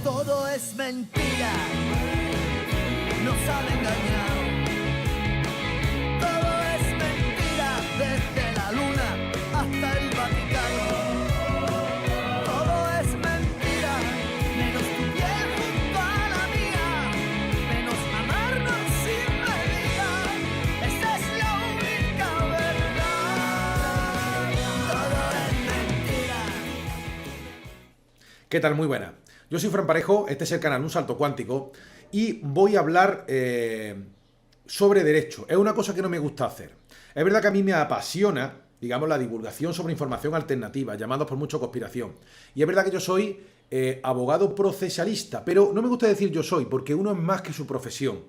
Todo es mentira, nos han engañado. Todo es mentira, desde la luna hasta el Vaticano. Todo es mentira, menos tu piel junto a la mía, menos amarnos sin medida. Esa es la única verdad. Todo es mentira. ¿Qué tal? Muy buena. Yo soy Fran Parejo, este es el canal Un Salto Cuántico y voy a hablar sobre derecho. Es una cosa que no me gusta hacer. Es verdad que a mí me apasiona, digamos, la divulgación sobre información alternativa, llamados por mucho conspiración. Y es verdad que yo soy abogado procesalista, pero no me gusta decir yo soy, porque uno es más que su profesión.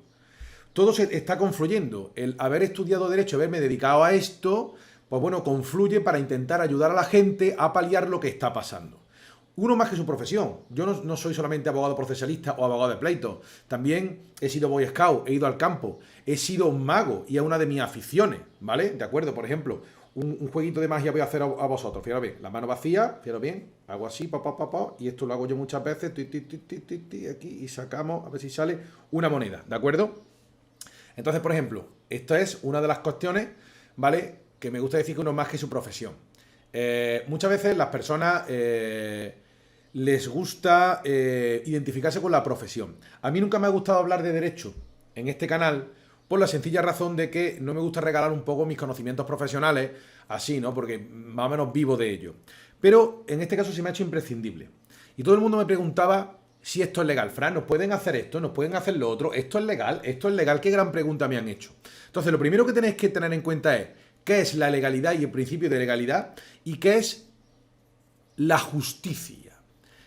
Todo se está confluyendo. El haber estudiado derecho, haberme dedicado a esto, pues bueno, confluye para intentar ayudar a la gente a paliar lo que está pasando. Uno más que su profesión. Yo no soy solamente abogado procesalista o abogado de pleito. También he sido Boy Scout, he ido al campo, he sido un mago y es una de mis aficiones, ¿vale? De acuerdo, por ejemplo, un jueguito de magia voy a hacer a vosotros. Fijaros bien, la mano vacía, fijaros bien, hago así, y esto lo hago yo muchas veces, aquí y sacamos, a ver si sale una moneda, ¿de acuerdo? Entonces, por ejemplo, esta es una de las cuestiones, ¿vale? Que me gusta decir que uno más que su profesión. Muchas veces las personas les gusta identificarse con la profesión. A mí nunca me ha gustado hablar de derecho en este canal por la sencilla razón de que no me gusta regalar un poco mis conocimientos profesionales así, ¿no? Porque más o menos vivo de ello. Pero en este caso se me ha hecho imprescindible. Y todo el mundo me preguntaba si esto es legal. Fran, ¿nos pueden hacer esto? ¿Nos pueden hacer lo otro? ¿Esto es legal? ¿Esto es legal? ¿Qué gran pregunta me han hecho? Entonces, lo primero que tenéis que tener en cuenta es qué es la legalidad y el principio de legalidad y qué es la justicia.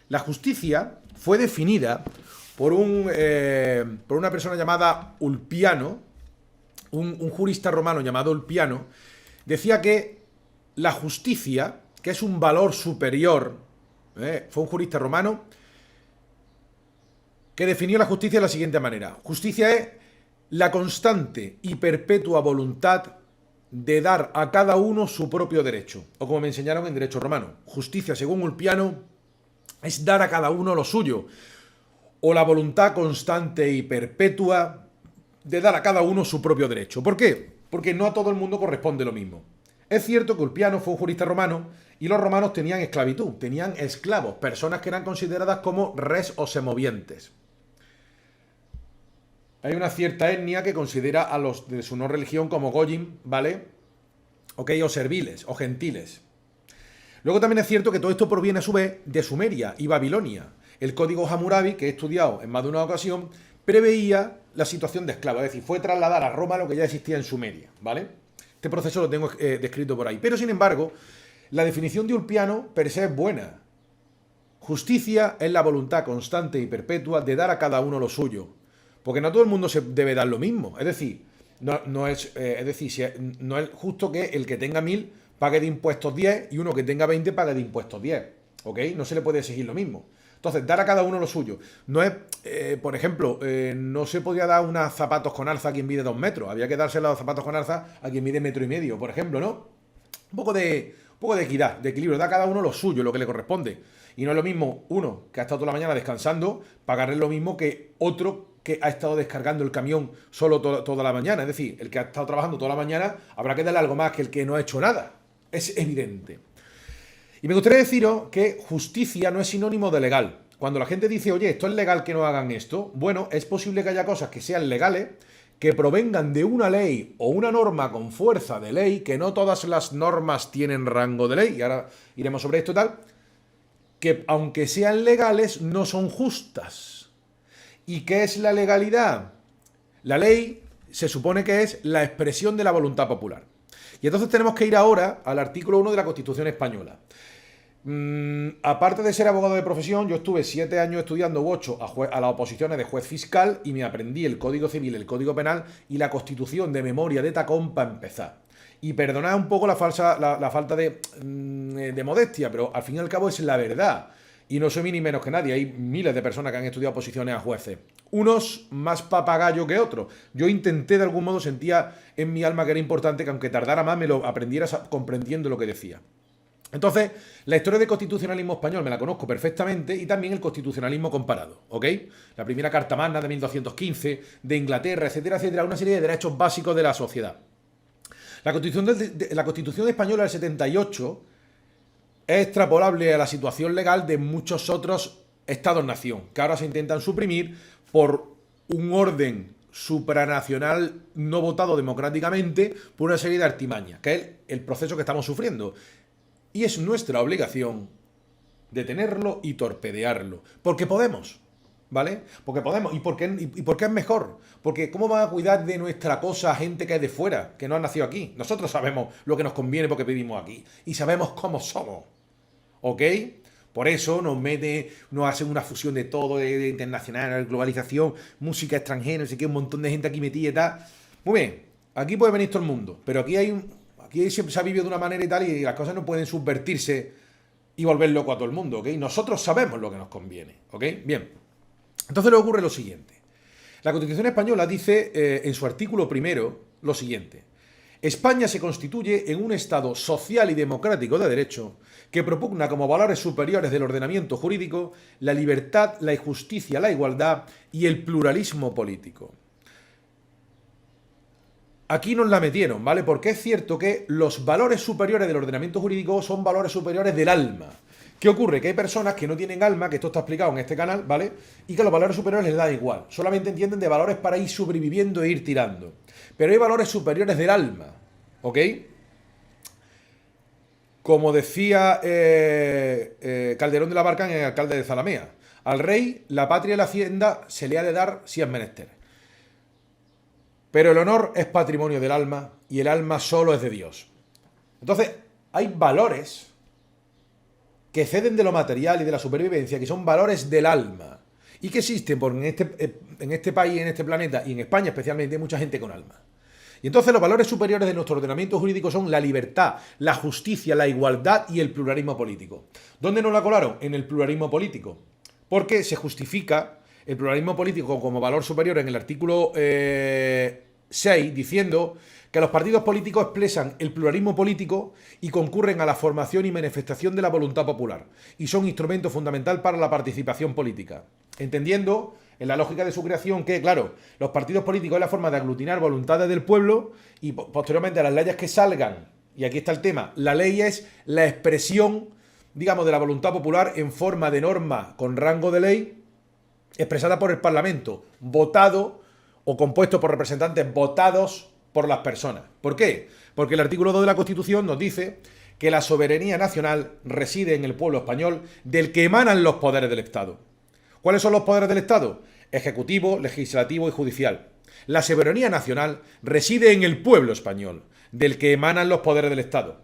La justicia fue definida por una persona llamada Ulpiano, un jurista romano llamado Ulpiano, decía que la justicia, que es un valor superior, fue un jurista romano, que definió la justicia de la siguiente manera. Justicia es la constante y perpetua voluntad de dar a cada uno su propio derecho, o como me enseñaron en derecho romano. Justicia, según Ulpiano, es dar a cada uno lo suyo, o la voluntad constante y perpetua de dar a cada uno su propio derecho. ¿Por qué? Porque no a todo el mundo corresponde lo mismo. Es cierto que Ulpiano fue un jurista romano y los romanos tenían esclavitud, tenían esclavos, personas que eran consideradas como res o semovientes. Hay una cierta etnia que considera a los de su no religión como goyim, ¿vale? Ok, o serviles, o gentiles. Luego también es cierto que todo esto proviene a su vez de Sumeria y Babilonia. El código Hammurabi, que he estudiado en más de una ocasión, preveía la situación de esclavos, es decir, fue trasladar a Roma lo que ya existía en Sumeria, ¿vale? Este proceso lo tengo descrito por ahí. Pero, sin embargo, la definición de Ulpiano per se es buena. Justicia es la voluntad constante y perpetua de dar a cada uno lo suyo. Porque no a todo el mundo se debe dar lo mismo. Es decir, no es justo que el que tenga 1000 pague de impuestos 10 y uno que tenga 20 pague de impuestos 10. ¿Ok? No se le puede exigir lo mismo. Entonces, dar a cada uno lo suyo. No es, por ejemplo, no se podía dar unos zapatos con alza a quien mide 2 metros. Había que darse los zapatos con alza a quien mide 1,5 metros, por ejemplo, ¿no? Un poco de equidad, de equilibrio. Da a cada uno lo suyo, lo que le corresponde. Y no es lo mismo uno que ha estado toda la mañana descansando, pagarle lo mismo que otro que ha estado descargando el camión solo toda la mañana. Es decir, el que ha estado trabajando toda la mañana habrá que darle algo más que el que no ha hecho nada. Es evidente. Y me gustaría deciros que justicia no es sinónimo de legal. Cuando la gente dice, oye, esto es legal que no hagan esto, bueno, es posible que haya cosas que sean legales, que provengan de una ley o una norma con fuerza de ley, que no todas las normas tienen rango de ley, y ahora iremos sobre esto y tal, que aunque sean legales, no son justas. ¿Y qué es la legalidad? La ley se supone que es la expresión de la voluntad popular. Y entonces tenemos que ir ahora al artículo 1 de la Constitución Española. Aparte de ser abogado de profesión, yo estuve 7 años estudiando 8 a las oposiciones de juez fiscal y me aprendí el Código Civil, el Código Penal y la Constitución de memoria de tacón para empezar. Y perdonad un poco la falta de modestia, pero al fin y al cabo es la verdad. Y no soy ni menos que nadie, hay miles de personas que han estudiado oposiciones a jueces. Unos más papagayo que otros. Yo intenté, de algún modo, sentía en mi alma que era importante que aunque tardara más me lo aprendiera comprendiendo lo que decía. Entonces, la historia del constitucionalismo español me la conozco perfectamente y también el constitucionalismo comparado, ¿ok? La primera Carta Magna de 1215, de Inglaterra, etcétera, etcétera, una serie de derechos básicos de la sociedad. La Constitución española del 78 es extrapolable a la situación legal de muchos otros estados-nación, que ahora se intentan suprimir por un orden supranacional no votado democráticamente por una serie de artimañas, que es el proceso que estamos sufriendo. Y es nuestra obligación detenerlo y torpedearlo. Porque podemos, ¿vale? Porque podemos. ¿Y por qué es mejor? Porque ¿cómo van a cuidar de nuestra cosa gente que es de fuera, que no ha nacido aquí? Nosotros sabemos lo que nos conviene porque vivimos aquí. Y sabemos cómo somos. ¿Ok? Por eso nos hacen una fusión de todo, de internacional, globalización, música extranjera, no sé qué, un montón de gente aquí metida y tal. Muy bien, aquí puede venir todo el mundo, pero aquí siempre se ha vivido de una manera y tal, y las cosas no pueden subvertirse y volver loco a todo el mundo, ¿ok? Nosotros sabemos lo que nos conviene, ¿ok? Bien. Entonces le ocurre lo siguiente. La Constitución española dice en su artículo primero lo siguiente. España se constituye en un Estado social y democrático de derecho que propugna como valores superiores del ordenamiento jurídico la libertad, la justicia, la igualdad y el pluralismo político. Aquí nos la metieron, ¿vale? Porque es cierto que los valores superiores del ordenamiento jurídico son valores superiores del alma. ¿Qué ocurre? Que hay personas que no tienen alma, que esto está explicado en este canal, ¿vale? Y que los valores superiores les da igual. Solamente entienden de valores para ir sobreviviendo e ir tirando. Pero hay valores superiores del alma, ¿ok? Como decía Calderón de la Barca en el alcalde de Zalamea, al rey la patria y la hacienda se le ha de dar si es menester. Pero el honor es patrimonio del alma y el alma solo es de Dios. Entonces, hay valores que ceden de lo material y de la supervivencia, que son valores del alma y que existen porque en este país, en este planeta y en España especialmente hay mucha gente con alma. Y entonces los valores superiores de nuestro ordenamiento jurídico son la libertad, la justicia, la igualdad y el pluralismo político. ¿Dónde nos la colaron? En el pluralismo político. Porque se justifica el pluralismo político como valor superior en el artículo 6, diciendo que los partidos políticos expresan el pluralismo político y concurren a la formación y manifestación de la voluntad popular, y son instrumento fundamental para la participación política. Entendiendo, en la lógica de su creación, que, claro, los partidos políticos es la forma de aglutinar voluntades del pueblo y posteriormente las leyes que salgan, y aquí está el tema, la ley es la expresión, digamos, de la voluntad popular en forma de norma con rango de ley, expresada por el Parlamento, votado o compuesto por representantes votados por las personas. ¿Por qué? Porque el artículo 2 de la Constitución nos dice que la soberanía nacional reside en el pueblo español, del que emanan los poderes del Estado. ¿Cuáles son los poderes del Estado? Ejecutivo, legislativo y judicial. La soberanía nacional reside en el pueblo español, del que emanan los poderes del Estado.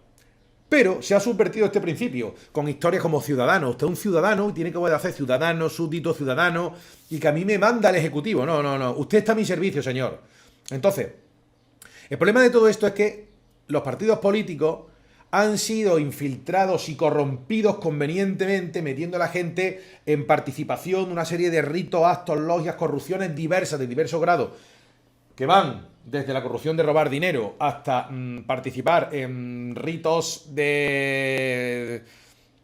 Pero se ha subvertido este principio con historias como Ciudadanos. Usted es un ciudadano y tiene que obedecer ciudadano, súbdito, ciudadano, y que a mí me manda el Ejecutivo. No. Usted está a mi servicio, señor. Entonces, el problema de todo esto es que los partidos políticos han sido infiltrados y corrompidos convenientemente, metiendo a la gente en participación, una serie de ritos, actos, logias, corrupciones diversas, de diversos grados, que van desde la corrupción de robar dinero hasta participar en ritos de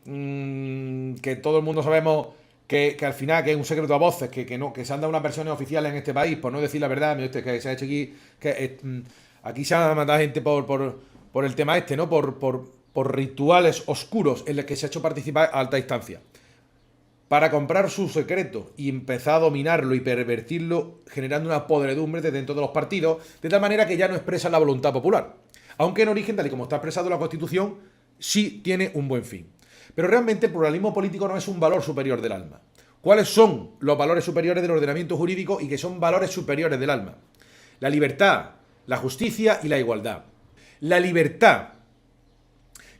que todo el mundo sabemos que al final que es un secreto a voces, que no, que se han dado unas versiones oficiales en este país, por no decir la verdad, que se ha hecho aquí, aquí se ha matado gente por el tema este, ¿no? Por rituales oscuros en los que se ha hecho participar a alta instancia, para comprar su secreto y empezar a dominarlo y pervertirlo, generando una podredumbre de dentro de los partidos, de tal manera que ya no expresan la voluntad popular. Aunque en origen, tal y como está expresado en la Constitución, sí tiene un buen fin. Pero realmente el pluralismo político no es un valor superior del alma. ¿Cuáles son los valores superiores del ordenamiento jurídico y que son valores superiores del alma? La libertad, la justicia y la igualdad. La libertad.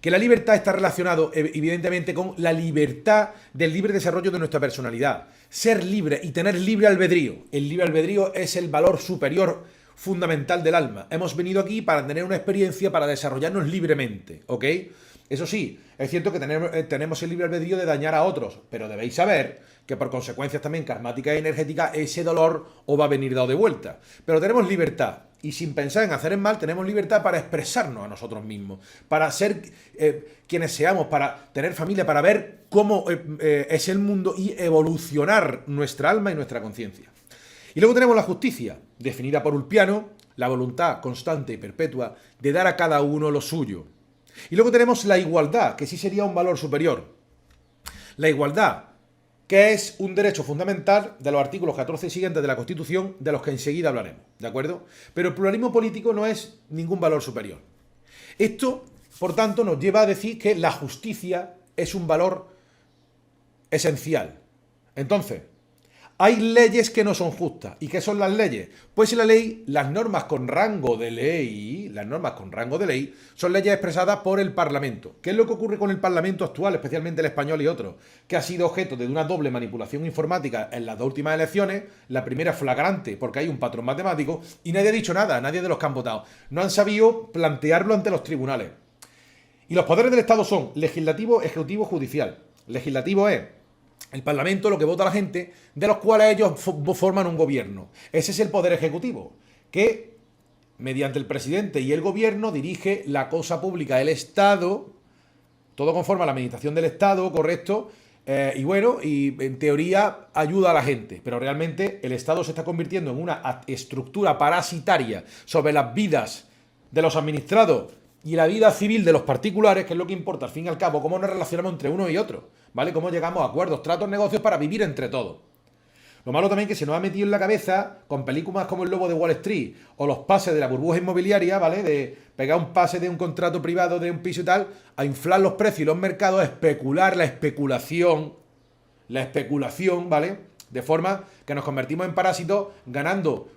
Que la libertad está relacionado evidentemente con la libertad del libre desarrollo de nuestra personalidad. Ser libre y tener libre albedrío. El libre albedrío es el valor superior fundamental del alma. Hemos venido aquí para tener una experiencia, para desarrollarnos libremente, ¿ok? Eso sí, es cierto que tenemos el libre albedrío de dañar a otros, pero debéis saber que por consecuencias también karmáticas y energéticas ese dolor os va a venir dado de vuelta. Pero tenemos libertad. y sin pensar en hacer el mal, tenemos libertad para expresarnos a nosotros mismos, para ser quienes seamos, para tener familia, para ver cómo es el mundo y evolucionar nuestra alma y nuestra conciencia. Y luego tenemos la justicia, definida por Ulpiano, la voluntad constante y perpetua de dar a cada uno lo suyo. Y luego tenemos la igualdad, que sí sería un valor superior. La igualdad, que es un derecho fundamental de los artículos 14 y siguientes de la Constitución, de los que enseguida hablaremos, ¿de acuerdo? Pero el pluralismo político no es ningún valor superior. Esto, por tanto, nos lleva a decir que la justicia es un valor esencial. Entonces, hay leyes que no son justas. ¿Y qué son las leyes? Pues en la ley, las normas con rango de ley, son leyes expresadas por el Parlamento. ¿Qué es lo que ocurre con el Parlamento actual, especialmente el español y otros? Que ha sido objeto de una doble manipulación informática en las dos últimas elecciones. La primera flagrante, porque hay un patrón matemático, y nadie ha dicho nada, nadie de los que han votado. No han sabido plantearlo ante los tribunales. Y los poderes del Estado son legislativo, ejecutivo, judicial. Legislativo es el Parlamento, lo que vota la gente, de los cuales ellos forman un gobierno. Ese es el poder ejecutivo, que mediante el presidente y el gobierno dirige la cosa pública, el Estado, todo conforme a la administración del Estado, correcto, y en teoría ayuda a la gente, pero realmente el Estado se está convirtiendo en una estructura parasitaria sobre las vidas de los administrados y la vida civil de los particulares, que es lo que importa al fin y al cabo, cómo nos relacionamos entre uno y otro, ¿vale? Cómo llegamos a acuerdos, tratos, negocios para vivir entre todos. Lo malo también es que se nos ha metido en la cabeza con películas como El Lobo de Wall Street o los pases de la burbuja inmobiliaria, ¿vale? De pegar un pase de un contrato privado de un piso y tal, a inflar los precios y los mercados, a especular, la especulación, ¿vale? De forma que nos convertimos en parásitos ganando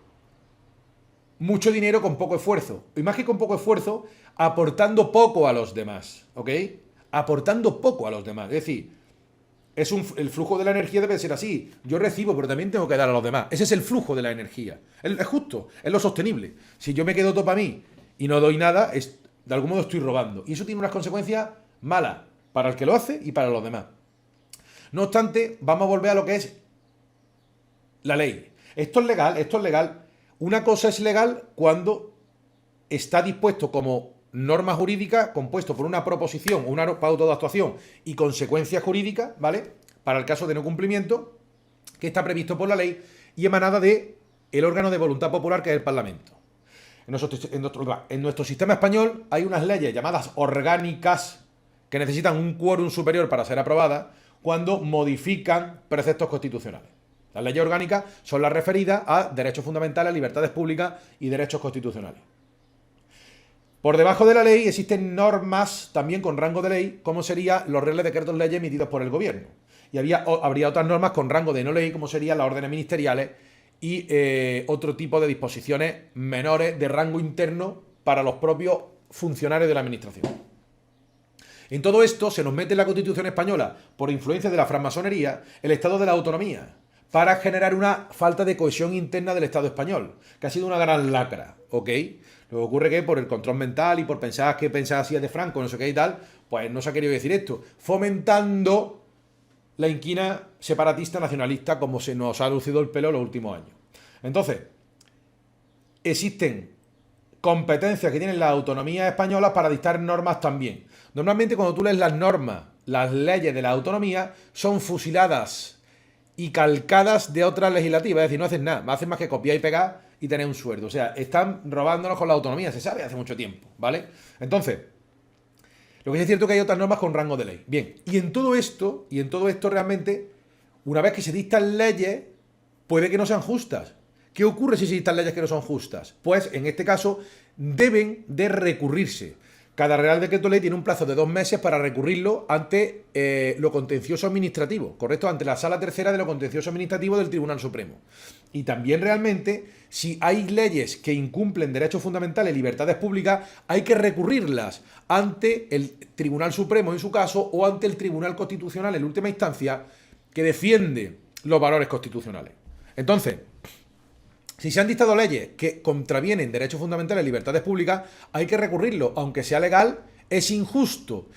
mucho dinero con poco esfuerzo. Y más que con poco esfuerzo, aportando poco a los demás, ¿ok? Aportando poco a los demás. Es decir, el flujo de la energía debe ser así. Yo recibo, pero también tengo que dar a los demás. Ese es el flujo de la energía. Es justo, es lo sostenible. Si yo me quedo todo para mí y no doy nada, de algún modo estoy robando. Y eso tiene unas consecuencias malas para el que lo hace y para los demás. No obstante, vamos a volver a lo que es la ley. Esto es legal. Una cosa es legal cuando está dispuesto como norma jurídica, compuesto por una proposición, una pauta de actuación y consecuencias jurídicas, ¿vale? Para el caso de no cumplimiento, que está previsto por la ley y emanada de el órgano de voluntad popular, que es el Parlamento. En nuestro sistema español hay unas leyes llamadas orgánicas que necesitan un quórum superior para ser aprobadas cuando modifican preceptos constitucionales. Las leyes orgánicas son las referidas a derechos fundamentales, libertades públicas y derechos constitucionales. Por debajo de la ley existen normas también con rango de ley, como serían los reales decretos leyes emitidos por el gobierno. Y habría otras normas con rango de no ley, como serían las órdenes ministeriales y otro tipo de disposiciones menores de rango interno para los propios funcionarios de la administración. En todo esto se nos mete en la Constitución española, por influencia de la francmasonería, el estado de la autonomía, para generar una falta de cohesión interna del Estado español, que ha sido una gran lacra, ¿ok? Lo que ocurre que por el control mental y por pensar que pensaba así de Franco, no sé qué y tal, pues no se ha querido decir esto, fomentando la inquina separatista nacionalista como se nos ha lucido el pelo en los últimos años. Entonces, existen competencias que tienen las autonomías españolas para dictar normas también. Normalmente cuando tú lees las normas, las leyes de la autonomía son fusiladas y calcadas de otras legislativas, es decir, no hacen nada, no hacen más que copiar y pegar y tener un sueldo. O sea, están robándonos con la autonomía, se sabe hace mucho tiempo, ¿vale? Entonces, lo que es cierto es que hay otras normas con rango de ley. Bien, y en todo esto realmente, una vez que se dictan leyes, puede que no sean justas. ¿Qué ocurre si se dictan leyes que no son justas? Pues, en este caso, deben de recurrirse. Cada Real Decreto Ley tiene un plazo de 2 meses para recurrirlo ante lo contencioso administrativo, ¿correcto? Ante la Sala Tercera de lo contencioso administrativo del Tribunal Supremo. Y también realmente, si hay leyes que incumplen derechos fundamentales y libertades públicas, hay que recurrirlas ante el Tribunal Supremo en su caso o ante el Tribunal Constitucional en última instancia, que defiende los valores constitucionales. Entonces, si se han dictado leyes que contravienen derechos fundamentales y libertades públicas, hay que recurrirlo. Aunque sea legal, es injusto.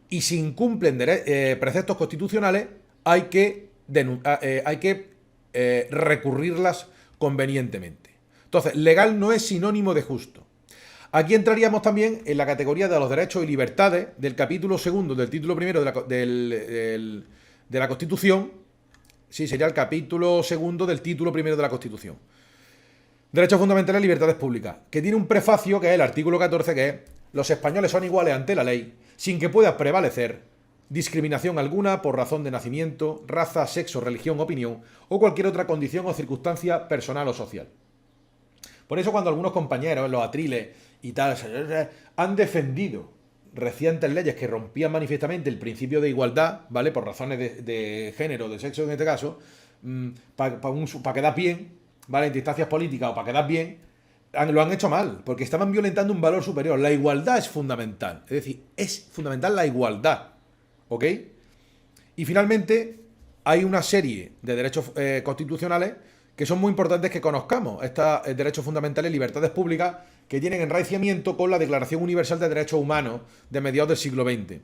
Y si incumplen preceptos constitucionales, hay que recurrirlas convenientemente. Entonces, legal no es sinónimo de justo. Aquí entraríamos también en la categoría de los derechos y libertades del capítulo segundo del título primero de la Constitución. Sí, sería el capítulo segundo del título primero de la Constitución. Derechos fundamentales y libertades públicas, que tiene un prefacio que es el artículo 14, que es: los españoles son iguales ante la ley, sin que pueda prevalecer discriminación alguna por razón de nacimiento, raza, sexo, religión, opinión o cualquier otra condición o circunstancia personal o social. Por eso cuando algunos compañeros, los atriles y tal, han defendido recientes leyes que rompían manifiestamente el principio de igualdad, ¿vale? Por razones de género, de sexo en este caso, para quedar bien, ¿vale? En instancias políticas o para quedar bien, lo han hecho mal, porque estaban violentando un valor superior. La igualdad es fundamental, es decir, es fundamental la igualdad, ¿ok? Y finalmente hay una serie de derechos constitucionales que son muy importantes que conozcamos, estos derechos fundamentales y libertades públicas que tienen enraizamiento con la Declaración Universal de Derechos Humanos de mediados del siglo XX.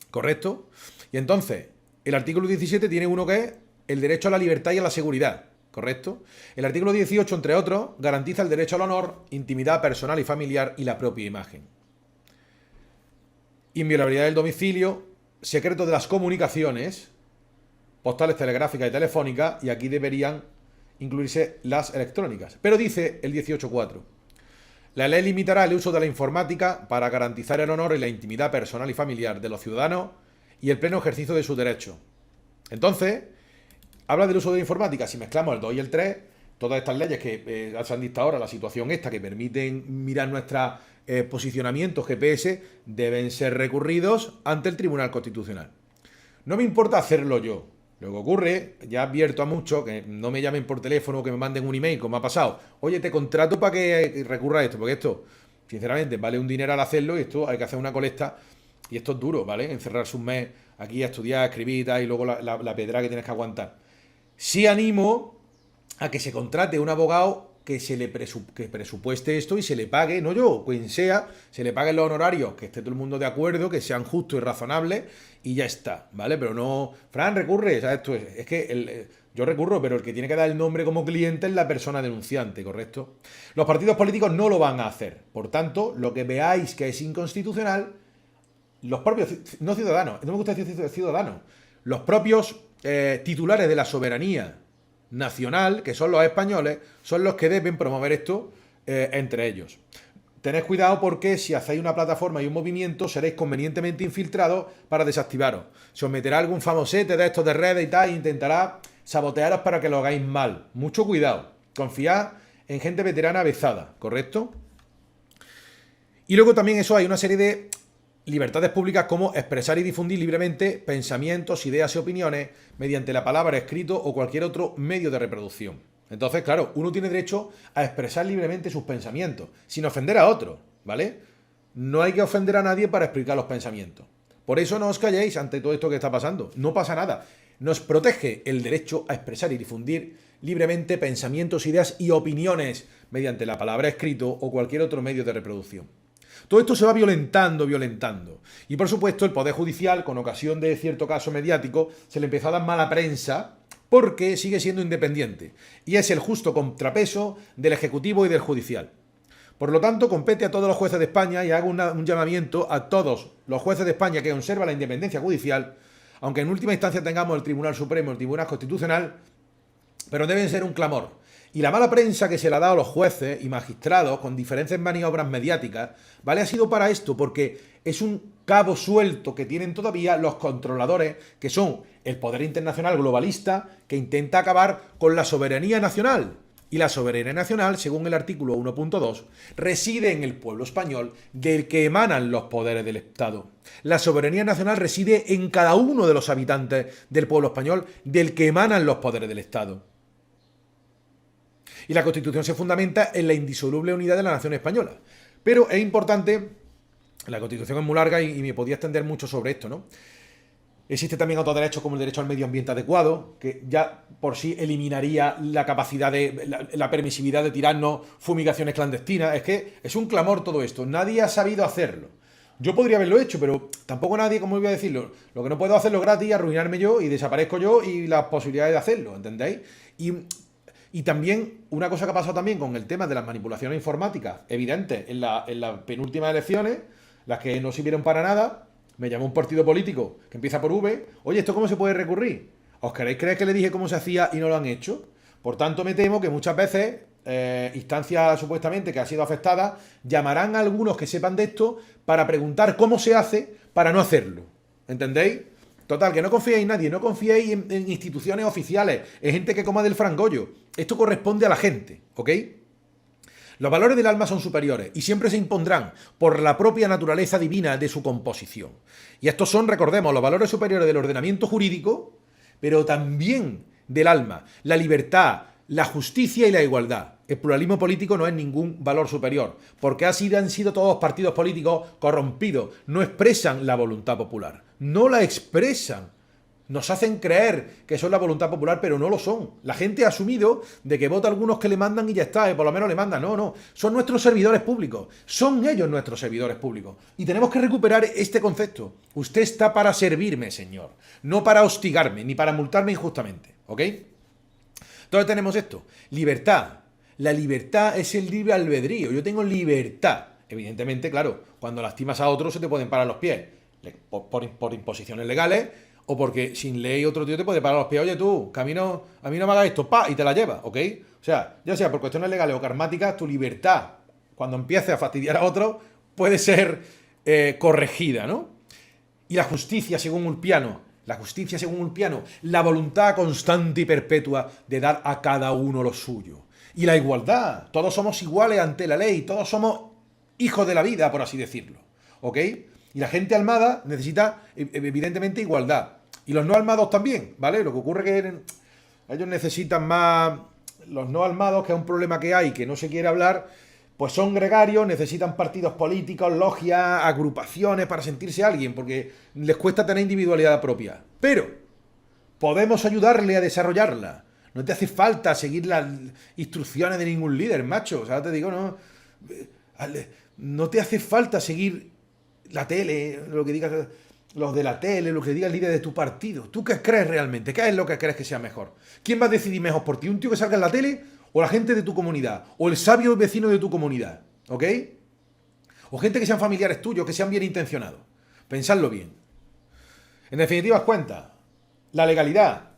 ¿Correcto? Y entonces, el artículo 17 tiene uno que es el derecho a la libertad y a la seguridad. ¿Correcto? El artículo 18, entre otros, garantiza el derecho al honor, intimidad personal y familiar y la propia imagen. Inviolabilidad del domicilio, secreto de las comunicaciones, postales telegráficas y telefónicas, y aquí deberían incluirse las electrónicas. Pero dice el 18.4: la ley limitará el uso de la informática para garantizar el honor y la intimidad personal y familiar de los ciudadanos y el pleno ejercicio de sus derechos. Entonces, habla del uso de la informática. Si mezclamos el 2 y el 3, todas estas leyes que se han dictado ahora, la situación esta, que permiten mirar nuestros posicionamientos GPS, deben ser recurridos ante el Tribunal Constitucional. No me importa hacerlo yo. Lo que ocurre, ya advierto a muchos que no me llamen por teléfono o que me manden un email, como ha pasado. Oye, te contrato para que recurra a esto, porque esto, sinceramente, vale un dinero al hacerlo y esto hay que hacer una colecta. Y esto es duro, ¿vale? Encerrarse un mes aquí a estudiar, a escribir y tal, y luego la pedra que tienes que aguantar. Sí animo a que se contrate un abogado que se le presupueste esto y se le pague, no yo, quien sea, se le paguen los honorarios, que esté todo el mundo de acuerdo, que sean justos y razonables y ya está, ¿vale? Pero no, Fran, recurre, ¿sabes? Es que yo recurro, pero el que tiene que dar el nombre como cliente es la persona denunciante, ¿correcto? Los partidos políticos no lo van a hacer. Por tanto, lo que veáis que es inconstitucional, los propios, no ciudadanos, no me gusta decir ciudadanos, los propios titulares de la soberanía nacional, que son los españoles, son los que deben promover esto entre ellos. Tened cuidado porque si hacéis una plataforma y un movimiento seréis convenientemente infiltrados para desactivaros. Se os meterá algún famosete de estos de redes y tal e intentará sabotearos para que lo hagáis mal. Mucho cuidado. Confiad en gente veterana avezada, ¿correcto? Y luego también eso hay una serie de libertades públicas como expresar y difundir libremente pensamientos, ideas y opiniones mediante la palabra, escrito o cualquier otro medio de reproducción. Entonces, claro, uno tiene derecho a expresar libremente sus pensamientos, sin ofender a otro, ¿vale? No hay que ofender a nadie para explicar los pensamientos. Por eso no os calléis ante todo esto que está pasando. No pasa nada. Nos protege el derecho a expresar y difundir libremente pensamientos, ideas y opiniones mediante la palabra, escrito o cualquier otro medio de reproducción. Todo esto se va violentando. Y por supuesto el Poder Judicial, con ocasión de cierto caso mediático, se le empezó a dar mala prensa porque sigue siendo independiente y es el justo contrapeso del Ejecutivo y del Judicial. Por lo tanto, compete a todos los jueces de España, y hago un llamamiento a todos los jueces de España que conservan la independencia judicial, aunque en última instancia tengamos el Tribunal Supremo, el Tribunal Constitucional, pero deben ser un clamor. Y la mala prensa que se le ha dado a los jueces y magistrados con diferentes maniobras mediáticas, ¿vale? Ha sido para esto, porque es un cabo suelto que tienen todavía los controladores, que son el poder internacional globalista, que intenta acabar con la soberanía nacional. Y la soberanía nacional, según el artículo 1.2, reside en el pueblo español, del que emanan los poderes del Estado. La soberanía nacional reside en cada uno de los habitantes del pueblo español, del que emanan los poderes del Estado. Y la Constitución se fundamenta en la indisoluble unidad de la nación española. Pero es importante, la Constitución es muy larga y me podía extender mucho sobre esto, ¿no? Existe también otros derechos como el derecho al medio ambiente adecuado, que ya por sí eliminaría la capacidad de la permisividad de tirarnos fumigaciones clandestinas. Es que es un clamor todo esto. Nadie ha sabido hacerlo. Yo podría haberlo hecho, pero tampoco nadie, ¿cómo voy a decirlo? Lo que no puedo hacerlo gratis, arruinarme yo y desaparezco yo y las posibilidades de hacerlo, ¿entendéis? Y Y también, una cosa que ha pasado también con el tema de las manipulaciones informáticas, evidente, en las penúltimas elecciones, las que no sirvieron para nada, me llamó un partido político que empieza por V, oye, ¿esto cómo se puede recurrir? ¿Os queréis creer que le dije cómo se hacía y no lo han hecho? Por tanto, me temo que muchas veces instancias supuestamente que han sido afectadas llamarán a algunos que sepan de esto para preguntar cómo se hace para no hacerlo. ¿Entendéis? Total, que no confiéis en nadie, no confiéis en instituciones oficiales, en gente que coma del frangollo. Esto corresponde a la gente, ¿ok? Los valores del alma son superiores y siempre se impondrán por la propia naturaleza divina de su composición. Y estos son, recordemos, los valores superiores del ordenamiento jurídico, pero también del alma, la libertad, la justicia y la igualdad. El pluralismo político no es ningún valor superior, porque han sido todos partidos políticos corrompidos, no expresan la voluntad popular, no la expresan. Nos hacen creer que son la voluntad popular, pero no lo son. La gente ha asumido de que vota a algunos que le mandan y ya está, por lo menos le mandan. No, no. Son nuestros servidores públicos. Son ellos nuestros servidores públicos. Y tenemos que recuperar este concepto. Usted está para servirme, señor. No para hostigarme, ni para multarme injustamente. ¿Ok? Entonces tenemos esto. Libertad. La libertad es el libre albedrío. Yo tengo libertad. Evidentemente, claro, cuando lastimas a otro se te pueden parar los pies. Por imposiciones legales. O porque sin ley otro tío te puede parar los pies. Oye tú, que a mí no me hagas esto, pa, y te la lleva, ¿ok? O sea, ya sea por cuestiones legales o karmáticas, tu libertad, cuando empieces a fastidiar a otro, puede ser corregida, ¿no? Y la justicia, según Ulpiano, la voluntad constante y perpetua de dar a cada uno lo suyo. Y la igualdad, todos somos iguales ante la ley, todos somos hijos de la vida, por así decirlo, ¿ok? Y la gente almada necesita, evidentemente, igualdad. Y los no almados también, ¿vale? Lo que ocurre es que ellos necesitan más... Los no almados, que es un problema que hay, que no se quiere hablar, pues son gregarios, necesitan partidos políticos, logias, agrupaciones para sentirse alguien, porque les cuesta tener individualidad propia. Pero podemos ayudarle a desarrollarla. No te hace falta seguir las instrucciones de ningún líder, macho. O sea, te digo, no te hace falta seguir la tele, lo que digas los de la tele, lo que diga el líder de tu partido. ¿Tú qué crees realmente? ¿Qué es lo que crees que sea mejor? ¿Quién va a decidir mejor por ti? ¿Un tío que salga en la tele o la gente de tu comunidad? ¿O el sabio vecino de tu comunidad? ¿Ok? O gente que sean familiares tuyos, que sean bien intencionados. Pensadlo bien. En definitivas cuentas, la legalidad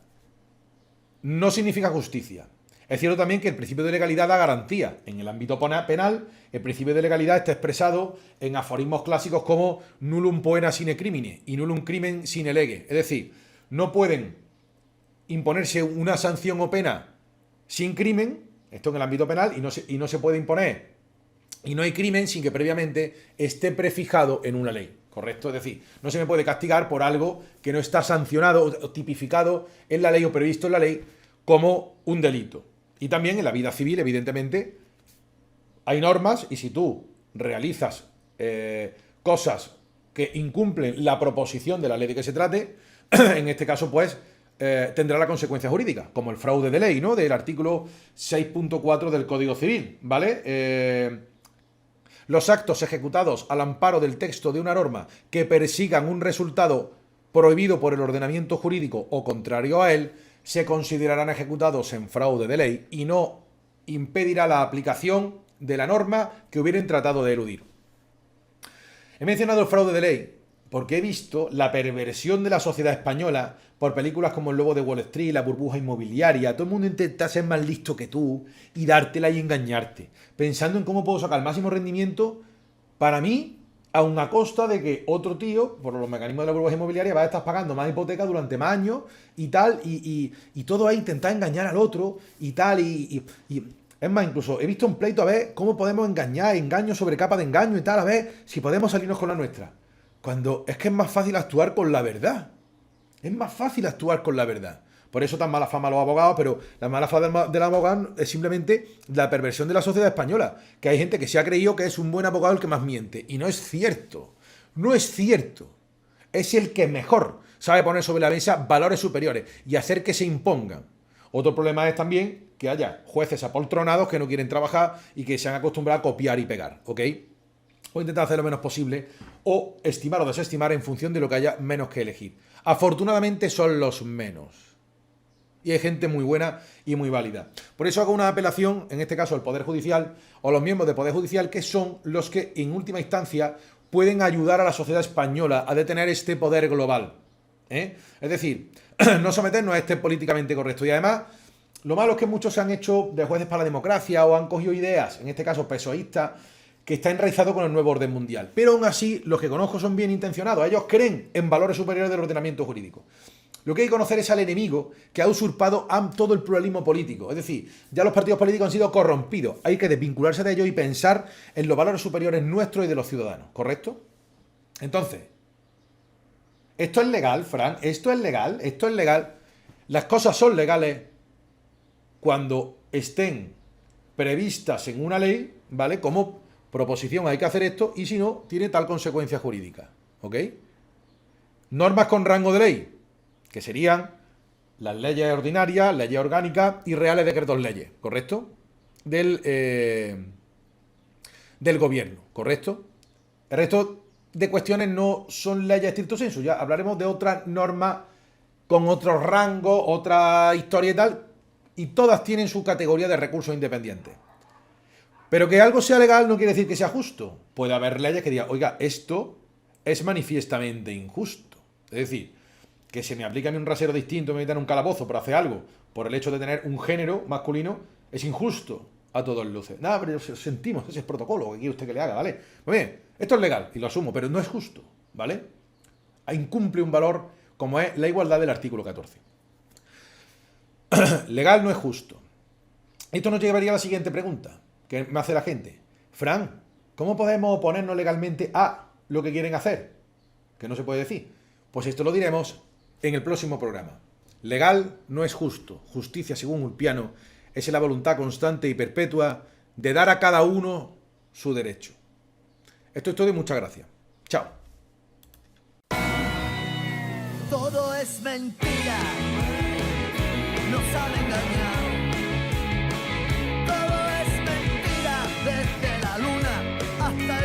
no significa justicia. Es cierto también que el principio de legalidad da garantía. En el ámbito penal, el principio de legalidad está expresado en aforismos clásicos como nullum poena sine crimine y nullum crimen sine lege. Es decir, no pueden imponerse una sanción o pena sin crimen, esto en el ámbito penal, y no se puede imponer, y no hay crimen sin que previamente esté prefijado en una ley. ¿Correcto? Es decir, no se me puede castigar por algo que no está sancionado o tipificado en la ley o previsto en la ley como un delito. Y también en la vida civil, evidentemente, hay normas y si tú realizas cosas que incumplen la proposición de la ley de que se trate, en este caso, pues, tendrá la consecuencia jurídica, como el fraude de ley, ¿no? Del artículo 6.4 del Código Civil, ¿vale? Los actos ejecutados al amparo del texto de una norma que persigan un resultado prohibido por el ordenamiento jurídico o contrario a él, se considerarán ejecutados en fraude de ley y no impedirá la aplicación de la norma que hubieran tratado de eludir. He mencionado el fraude de ley porque he visto la perversión de la sociedad española por películas como El Lobo de Wall Street, La burbuja inmobiliaria. Todo el mundo intenta ser más listo que tú y dártela y engañarte, pensando en cómo puedo sacar el máximo rendimiento para mí, aun a costa de que otro tío, por los mecanismos de la burbuja inmobiliaria, va a estar pagando más hipoteca durante más años y tal, y todo es intentar engañar al otro y tal, y es más, incluso he visto un pleito a ver cómo podemos engañar, engaño sobre capa de engaño y tal, a ver si podemos salirnos con la nuestra. Cuando es que es más fácil actuar con la verdad. Es más fácil actuar con la verdad. Por eso tan mala fama a los abogados, pero la mala fama del abogado es simplemente la perversión de la sociedad española. Que hay gente que se ha creído que es un buen abogado el que más miente. Y no es cierto. No es cierto. Es el que mejor sabe poner sobre la mesa valores superiores y hacer que se impongan. Otro problema es también que haya jueces apoltronados que no quieren trabajar y que se han acostumbrado a copiar y pegar. ¿Ok? O intentar hacer lo menos posible, o estimar o desestimar en función de lo que haya menos que elegir. Afortunadamente son los menos. Y hay gente muy buena y muy válida. Por eso hago una apelación, en este caso al Poder Judicial, o los miembros del Poder Judicial, que son los que, en última instancia, pueden ayudar a la sociedad española a detener este poder global. Es decir, no someternos a este políticamente correcto. Y además, lo malo es que muchos se han hecho de jueces para la democracia o han cogido ideas, en este caso pesoístas, que está enraizado con el nuevo orden mundial. Pero aún así, los que conozco son bien intencionados. Ellos creen en valores superiores del ordenamiento jurídico. Lo que hay que conocer es al enemigo que ha usurpado todo el pluralismo político. Es decir, ya los partidos políticos han sido corrompidos. Hay que desvincularse de ellos y pensar en los valores superiores nuestros y de los ciudadanos. ¿Correcto? Entonces, ¿esto es legal, Fran? ¿Esto es legal? ¿Esto es legal? Las cosas son legales cuando estén previstas en una ley, ¿vale? Como proposición hay que hacer esto y si no, tiene tal consecuencia jurídica. ¿Ok? Normas con rango de ley, que serían las leyes ordinarias, leyes orgánicas y reales decretos leyes, ¿correcto? Del gobierno, ¿correcto? El resto de cuestiones no son leyes estricto sensu, ya hablaremos de otras normas con otro rango, otra historia y tal, y todas tienen su categoría de recursos independientes. Pero que algo sea legal no quiere decir que sea justo. Puede haber leyes que digan, oiga, esto es manifiestamente injusto. Es decir, que se me aplique a mí un rasero distinto, me metan un calabozo por hacer algo, por el hecho de tener un género masculino, es injusto a todos luces. Nada, pero sentimos, ese es protocolo, que quiere usted que le haga, ¿vale? Muy bien, esto es legal, y lo asumo, pero no es justo, ¿vale? Incumple un valor como es la igualdad del artículo 14. Legal no es justo. Esto nos llevaría a la siguiente pregunta, que me hace la gente. Fran, ¿cómo podemos oponernos legalmente a lo que quieren hacer? Que no se puede decir. Pues esto lo diremos en el próximo programa. Legal no es justo. Justicia, según Ulpiano, es la voluntad constante y perpetua de dar a cada uno su derecho. Esto es todo y muchas gracias. Chao. Todo es mentira, nos han engañado. Todo es mentira, desde la luna hasta